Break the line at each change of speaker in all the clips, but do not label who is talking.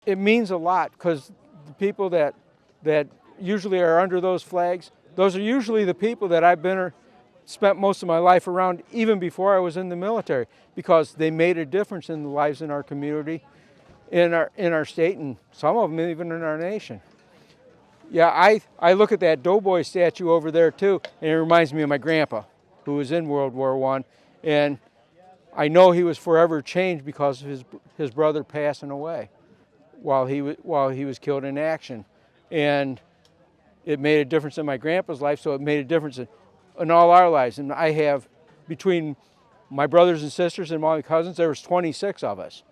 It means a lot because the people that usually are under those flags, those are usually the people that spent most of my life around even before I was in the military, because they made a difference in the lives in our community, in our state, and some of them even in our nation. Yeah, I look at that doughboy statue over there too, and it reminds me of my grandpa, who was in World War I, and I know he was forever changed because of his brother passing away while he was killed in action, and it made a difference in my grandpa's life. So it made a difference in all our lives. And I have, between my brothers and sisters and my cousins, there was 26 of us,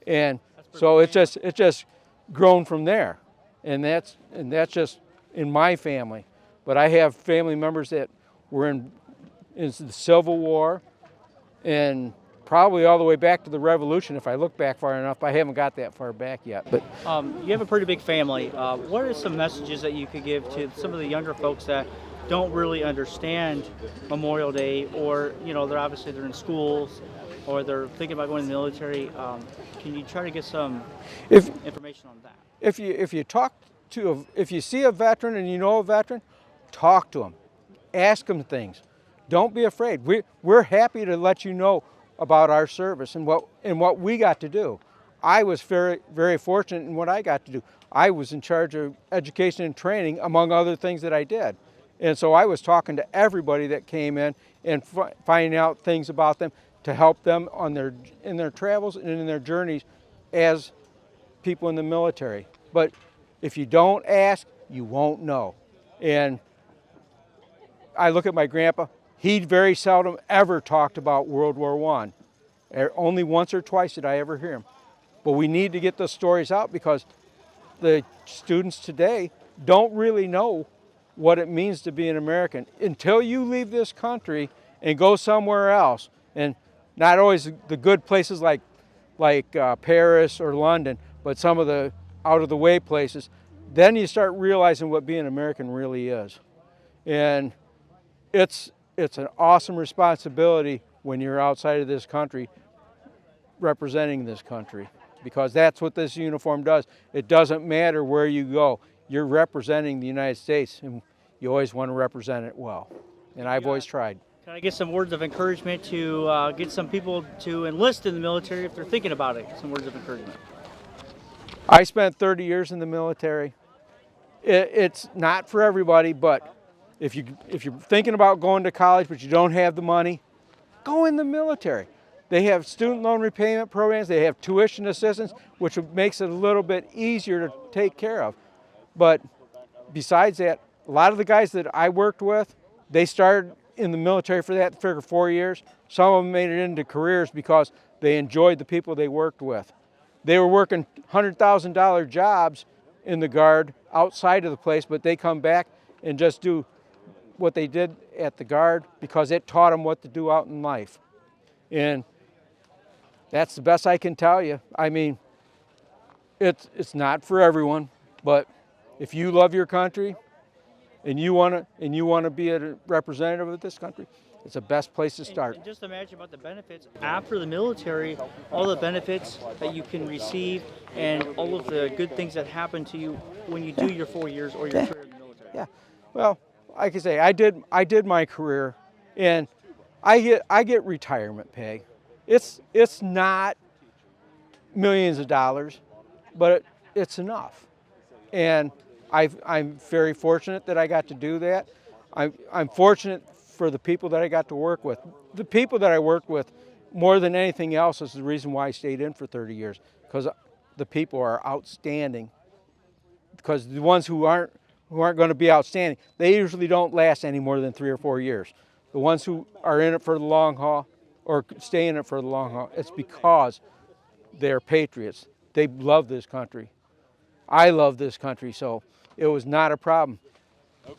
and so it's just grown from there. And that's just in my family. But I have family members that were in the Civil War, and probably all the way back to the Revolution. If I look back far enough, I haven't got that far back yet. But
you have a pretty big family. What are some messages that you could give to some of the younger folks that don't really understand Memorial Day, or they're in schools, or they're thinking about going to the military? Can you try to get some information on that?
If you see a veteran and you know a veteran, talk to them, ask them things. Don't be afraid. We're happy to let you know about our service and what we got to do. I was very, very fortunate in what I got to do. I was in charge of education and training, among other things that I did. And so I was talking to everybody that came in and finding out things about them to help them in their travels and in their journeys as people in the military. But if you don't ask, you won't know. And I look at my grandpa. He very seldom ever talked about World War I. Only once or twice did I ever hear him. But we need to get those stories out, because the students today don't really know what it means to be an American until you leave this country and go somewhere else. And not always the good places like Paris or London, but some of the out-of-the-way places. Then you start realizing what being American really is. And it's an awesome responsibility when you're outside of this country representing this country, because that's what this uniform does. It doesn't matter where you go. You're representing the United States, and you always want to represent it well. And I've always tried.
Can I get some words of encouragement to get some people to enlist in the military if they're thinking about it? Some words of encouragement.
I spent 30 years in the military. It's not for everybody, but if you're thinking about going to college but you don't have the money, go in the military. They have student loan repayment programs. They have tuition assistance, which makes it a little bit easier to take care of. But besides that, a lot of the guys that I worked with, they started in the military for that figure 4 years. Some of them made it into careers because they enjoyed the people they worked with. They were working $100,000 jobs in the Guard outside of the place, but they come back and just do what they did at the Guard because it taught them what to do out in life. And that's the best I can tell you. I mean, it's not for everyone, but if you love your country and you want to be a representative of this country, it's the best place to start.
And just imagine about the benefits after the military, all the benefits that you can receive, and all of the good things that happen to you when you do your 4 years or your career in the military.
Yeah, well, like I say, I did my career, and I get retirement pay. It's not millions of dollars, but it's enough, and I'm very fortunate that I got to do that. I'm fortunate for the people that I got to work with. The people that I worked with, more than anything else, is the reason why I stayed in for 30 years, because the people are outstanding. Because the ones who aren't going to be outstanding, they usually don't last any more than 3 or 4 years. The ones who are in it for the long haul or stay in it for the long haul, it's because they're patriots. They love this country. I love this country, so it was not a problem.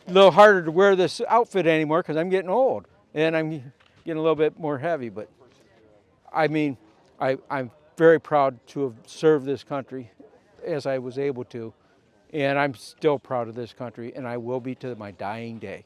A little harder to wear this outfit anymore because I'm getting old and I'm getting a little bit more heavy, but I mean, I'm very proud to have served this country as I was able to, and I'm still proud of this country, and I will be to my dying day.